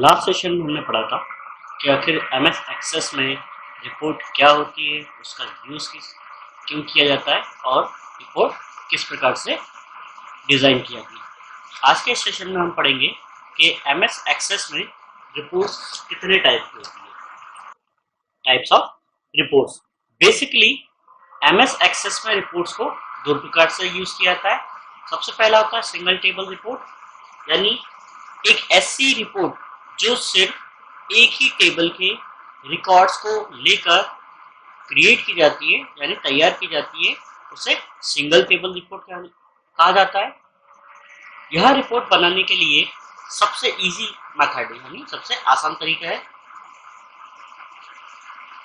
Last session में हमने पढ़ा था कि आखिर एमएस एक्सेस में रिपोर्ट क्या होती है, उसका यूज़ क्यों किया जाता है और रिपोर्ट किस प्रकार से डिज़ाइन की जाती है। आज के सेशन में हम पढ़ेंगे कि एमएस एक्सेस में रिपोर्ट्स कितने टाइप की होती है। Types of reports. Basically MS Access में रिपोर्ट्स को दो प्रकार से यूज़ किया जाता है। सबसे पहला होता है सिंगल टेबल रिपोर्ट, यानी एक ऐसी रिपोर्ट जो सिर्फ एक ही टेबल के रिकॉर्ड्स को लेकर क्रिएट की जाती है, यानी तैयार की जाती है, उसे सिंगल टेबल रिपोर्ट कहा जाता है। यह रिपोर्ट बनाने के लिए सबसे इजी मेथड है, यानी सबसे आसान तरीका है।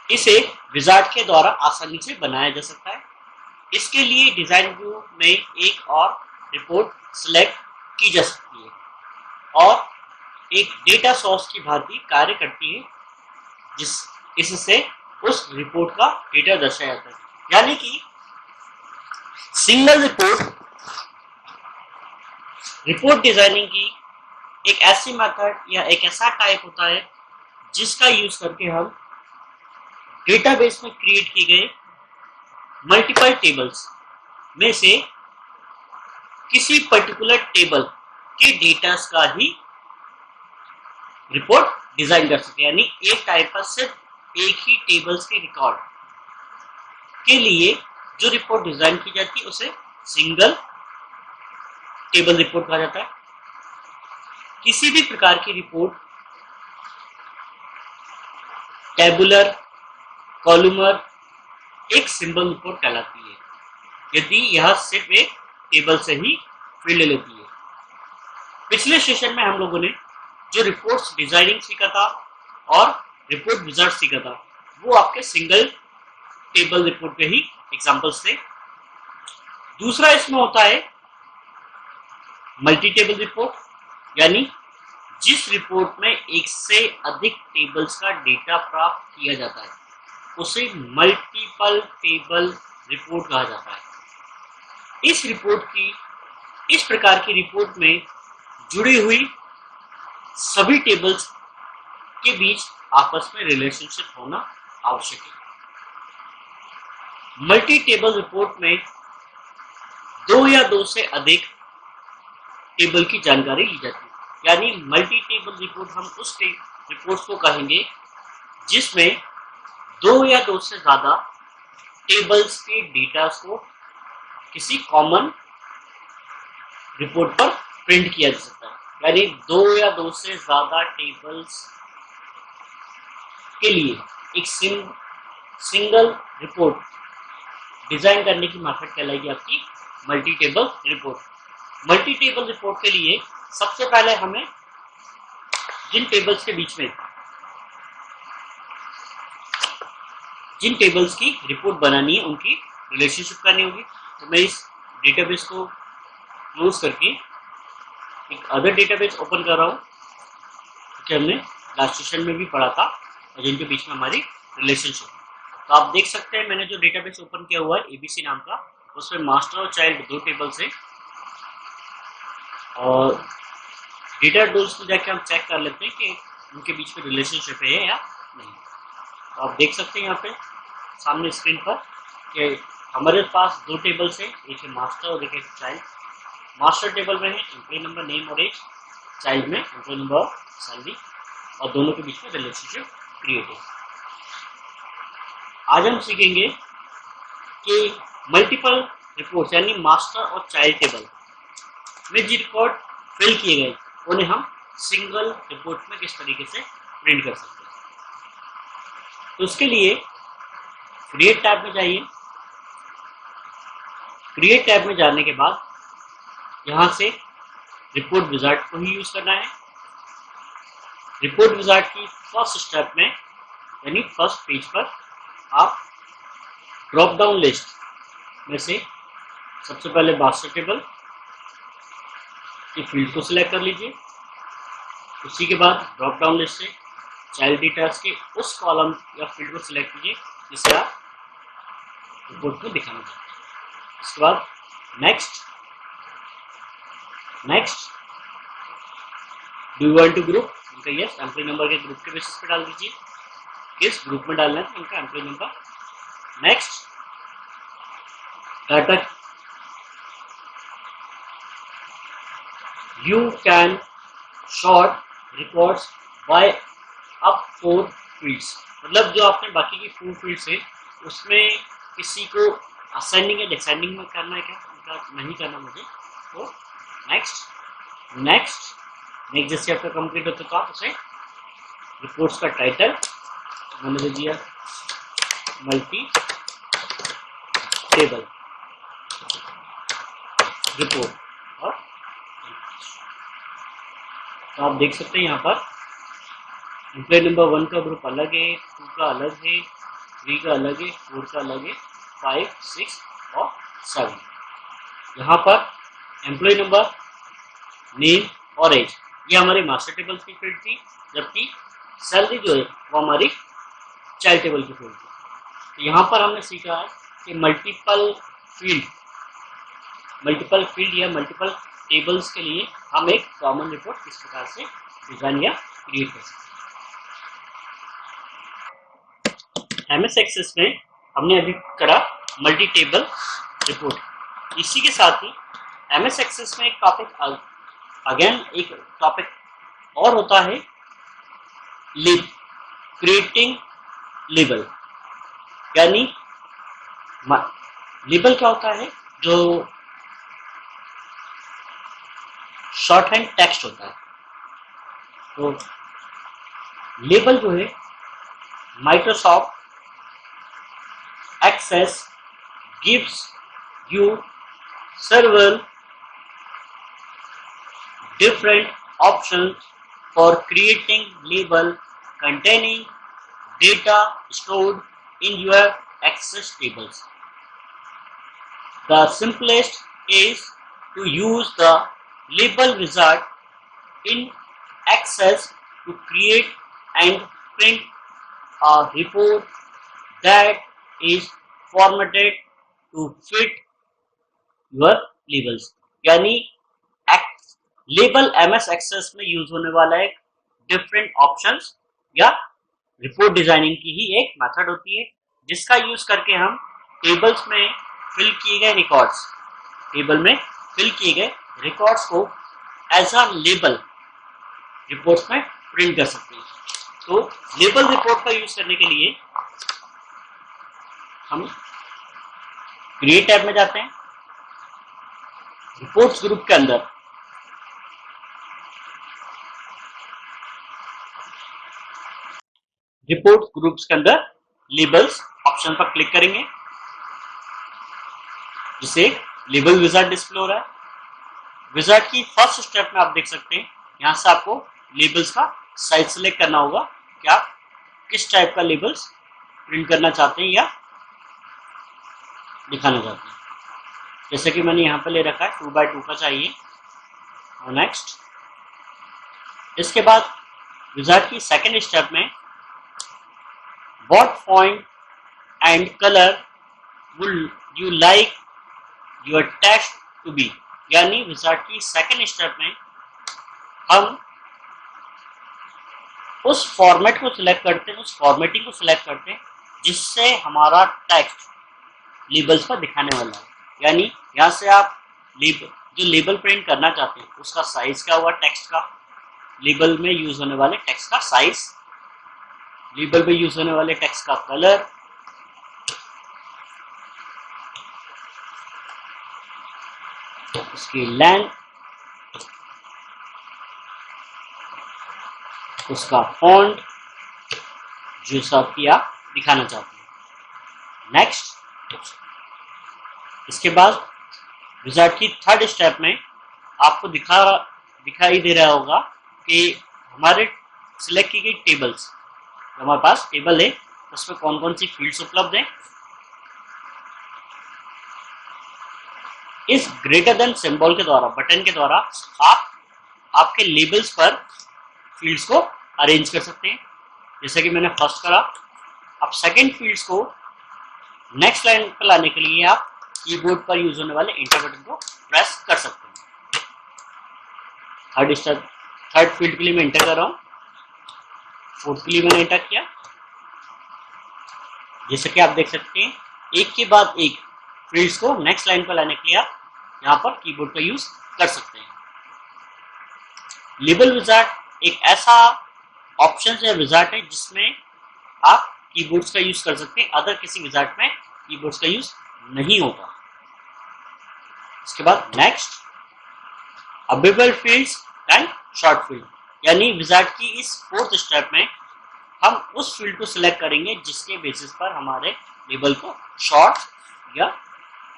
इसे विजार्ड के द्वारा आसानी से बनाया जा सकता है। इसके लिए डिजाइन व्यू में एक और रिपोर्ट सिलेक्ट की जा सकती है और एक डेटा सोर्स की भांति कार्य करती है, इससे उस रिपोर्ट का डेटा दर्शाया जाता है। यानी कि सिंगल रिपोर्ट डिजाइनिंग की एक ऐसी मेथड या एक ऐसा टाइप होता है जिसका यूज करके हम डेटाबेस में क्रिएट की गए मल्टीपल टेबल्स में से किसी पर्टिकुलर टेबल के डेटा का ही रिपोर्ट डिजाइन कर सके। यानी एक टाइप पर सिर्फ एक ही टेबल्स के रिकॉर्ड के लिए जो रिपोर्ट डिजाइन की जाती है उसे सिंगल टेबल रिपोर्ट कहा जाता है। किसी भी प्रकार की रिपोर्ट टेबुलर, कॉलमर एक सिंबल रिपोर्ट कहलाती है यदि यह सिर्फ एक टेबल से ही फील्ड लेती है। पिछले सेशन में हम लोगों ने जो रिपोर्ट्स डिजाइनिंग सीखा था और रिपोर्ट विजार्ड सीखा था, वो आपके सिंगल टेबल रिपोर्ट के ही एग्जांपल्स थे। दूसरा इसमें होता है मल्टी टेबल रिपोर्ट, यानी जिस रिपोर्ट में एक से अधिक टेबल्स का डेटा प्राप्त किया जाता है उसे मल्टीपल टेबल रिपोर्ट कहा जाता है। इस प्रकार की रिपोर्ट में जुड़ी हुई सभी टेबल्स के बीच आपस में रिलेशनशिप होना आवश्यक है। मल्टी टेबल रिपोर्ट में दो या दो से अधिक टेबल की जानकारी ली जाती है। यानी मल्टी टेबल रिपोर्ट हम उस रिपोर्ट को कहेंगे जिसमें दो या दो से ज्यादा टेबल्स के डेटा को किसी कॉमन रिपोर्ट पर प्रिंट किया जा सकता है। यानी दो या दो से ज्यादा टेबल्स के लिए एक सिंगल रिपोर्ट डिजाइन करने की मेथड कहलाएगी आपकी multi table report. Multi table report के लिए सबसे पहले हमें जिन टेबल्स की रिपोर्ट बनानी है उनकी रिलेशनशिप करनी होगी। तो मैं इस डेटाबेस को क्लोज करके एक अदर डेटाबेस ओपन कर रहा हूँ, क्योंकि हमने लास्ट सेशन में भी पढ़ा था और जिनके बीच में हमारी रिलेशनशिप। तो आप देख सकते हैं मैंने जो डेटाबेस ओपन किया हुआ है एबीसी नाम का, उसमें मास्टर और चाइल्ड दो टेबल्स हैं और डेटा टूल्स में जाके हम चेक कर लेते हैं कि उनके बीच में रिलेशनशिप है या नहीं। तो आप देख सकते हैं यहाँ पे सामने स्क्रीन पर कि हमारे पास दो टेबल्स हैं, एक है मास्टर और एक है चाइल्ड। मास्टर टेबल में है एम्प्लॉय नंबर, नेम और एज, चाइल्ड में एम्प्लॉय नंबर और सैलरी, और दोनों के बीच में रिलेशनशिप क्रिएट है। आज हम सीखेंगे कि मल्टीपल रिपोर्ट्स यानी मास्टर और चाइल्ड टेबल में जो रिकॉर्ड फिल किए गए उन्हें हम सिंगल रिपोर्ट में किस तरीके से प्रिंट कर सकते हैं। तो उसके लिए क्रिएट टैब में जाइए। क्रिएट टैब में जाने के बाद यहाँ से रिपोर्ट विजार्ड को ही यूज करना है। रिपोर्ट विजार्ड की फर्स्ट स्टेप में यानी फर्स्ट पेज पर आप ड्रॉप डाउन लिस्ट में से सबसे पहले मास्टर टेबल की फील्ड को सिलेक्ट कर लीजिए। उसी के बाद ड्रॉप डाउन लिस्ट से चाइल्ड डिटेल्स के उस कॉलम या फील्ड को सिलेक्ट कीजिए जिसे आप रिपोर्ट को दिखाना चाहते हैं। इसके बाद next do you want to group का यस, एम्प्लॉय नंबर के ग्रुप के बेसिस पे डाल दीजिए, किस ग्रुप में डालना है तो उनका employee number. Next, data you can sort records by up 4 fields, मतलब जो आपने बाकी की 4 फील्ड्स है उसमें किसी को असेंडिंग या डिसेंडिंग में करना है क्या, उनका नहीं करना मुझे। तो नेक्स्ट नेक्स्ट जैसे आपका कंप्लीट होता तो आप उसे रिपोर्ट्स का टाइटल मैंने दे दिया मल्टी टेबल रिपोर्ट, और तो आप देख सकते हैं यहाँ पर एम्प्लॉय नंबर 1 का ग्रुप अलग है, 2 का अलग है, 3 का अलग है, 4 का अलग है, 5, 6 और 7। यहाँ पर एम्प्लॉय नंबर, नेम और एज ये हमारे मास्टर टेबल की फील्ड थी, जबकि सैलरी जो है वो हमारी चाइल्ड टेबल की फील्ड थी। तो यहाँ पर हमने सीखा है कि मल्टीपल फील्ड या मल्टीपल टेबल्स के लिए हम एक कॉमन रिपोर्ट किस प्रकार से डिजाइन या क्रिएट कर सकते हैं। एमएस एक्सेस में हमने अभी करा मल्टी टेबल रिपोर्ट। इसी के साथ ही एमएस एक्सेस में एक टॉपिक एक टॉपिक और होता है क्रिएटिंग लेबल, यानी लेबल क्या होता है, जो शॉर्ट हैंड टेक्स्ट होता है। तो लेबल जो है Microsoft Access gives you several different options for creating label containing data stored in your access tables. The simplest is to use the label wizard in Access to create and print a report that is formatted to fit your labels। यानी label MS Access में use होने वाला एक different options या report designing की ही एक method होती है, जिसका यूज करके हम टेबल में फिल किए गए रिकॉर्ड्स को एज अ लेबल रिपोर्ट्स में प्रिंट कर सकते हैं। तो लेबल रिपोर्ट का यूज करने के लिए हम क्रिएट टैब में जाते हैं, रिपोर्ट्स ग्रुप के अंदर रिपोर्ट्स ग्रुप्स के अंदर लेबल्स ऑप्शन पर क्लिक करेंगे, जिसे लेबल विजार्ड डिस्प्ले हो रहा है। विजार्ड की फर्स्ट स्टेप में आप देख सकते हैं, यहां से आपको लेबल्स का साइज सेलेक्ट करना होगा कि आप किस टाइप का लेबल्स प्रिंट करना चाहते हैं या दिखाना चाहते हैं। जैसे कि मैंने यहाँ पे ले रखा है 2x2 का चाहिए, और नेक्स्ट। इसके बाद विजार्ड की सेकेंड स्टेप में what font and color would you like your text to be, यानी विजार्ड की सेकेंड स्टेप में हम उस फॉर्मेट को सिलेक्ट करते हैं, उस फॉर्मेटिंग को सिलेक्ट करते हैं जिससे हमारा टेक्स्ट लेबल्स पर दिखाने वाला है। यानी यहाँ से आप जो लेबल प्रिंट करना चाहते हैं उसका साइज क्या हुआ, टेक्स्ट का, लेबल में यूज होने वाले टेक्स्ट का साइज, लेबल में यूज होने वाले टेक्स्ट का कलर, उसकी लेंथ, उसका फॉन्ट, जो सब की आप दिखाना चाहते हैं। नेक्स्ट, इसके बाद विजार्ड की थर्ड स्टेप में आपको दिखाई दे रहा होगा कि हमारे सिलेक्ट की गई टेबल्स, हमारे पास टेबल है उसमें कौन कौन सी फील्ड्स उपलब्ध हैं। इस ग्रेटर देन सिंबल के द्वारा, बटन के द्वारा आप आपके लेबल्स पर फील्ड्स को अरेंज कर सकते हैं। जैसे कि मैंने फर्स्ट करा, अब सेकंड फील्ड्स को नेक्स्ट लाइन पर लाने के लिए आप कीबोर्ड पर यूज होने वाले एंटर बटन को प्रेस कर सकते हैं। थर्ड फील्ड के लिए मैं एंटर कर रहा हूँ, 4th के लिए मैंने एंटर किया। जैसे कि आप देख सकते हैं एक के बाद एक फील्ड्स को नेक्स्ट लाइन पर लाने के लिए आप यहाँ पर कीबोर्ड का यूज कर सकते हैं। लेबल विजार्ड एक ऐसा ऑप्शन या विजार्ड है जिसमें आप कीबोर्ड्स का यूज कर सकते हैं, अदर किसी विजार्ड में कीबोर्ड्स का यूज नहीं होता। इसके बाद next available fields and short field, यानी विजार्ड की इस 4th स्टेप में हम उस फील्ड को सिलेक्ट करेंगे जिसके बेसिस पर हमारे लेबल को शॉर्ट या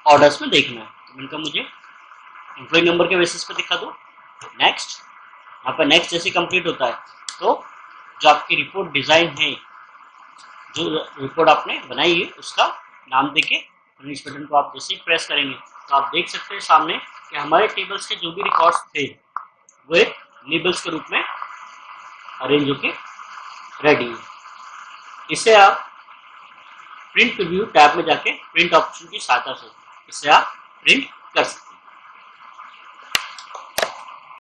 ऑर्डर्स में देखना है। तो इनका मुझे एम्प्लॉय नंबर के बेसिस पर दिखा दो। नेक्स्ट, यहाँ पर नेक्स्ट जैसे कंप्लीट होता है तो जो आपकी रिपोर्ट डिजाइन है, जो रिपोर्ट आपने बनाई है, उसका नाम देके फिनिश बटन को आप जैसे ही प्रेस करेंगे तो आप देख सकते हैं सामने कि हमारे टेबल्स के जो भी रिकॉर्ड्स थे वो एक लेबल्स के रूप में अरेंज होके रेडी है। इसे आप प्रिंट प्रीव्यू टैब में जाके प्रिंट ऑप्शन की सहायता से इसे आप प्रिंट कर सकते हैं।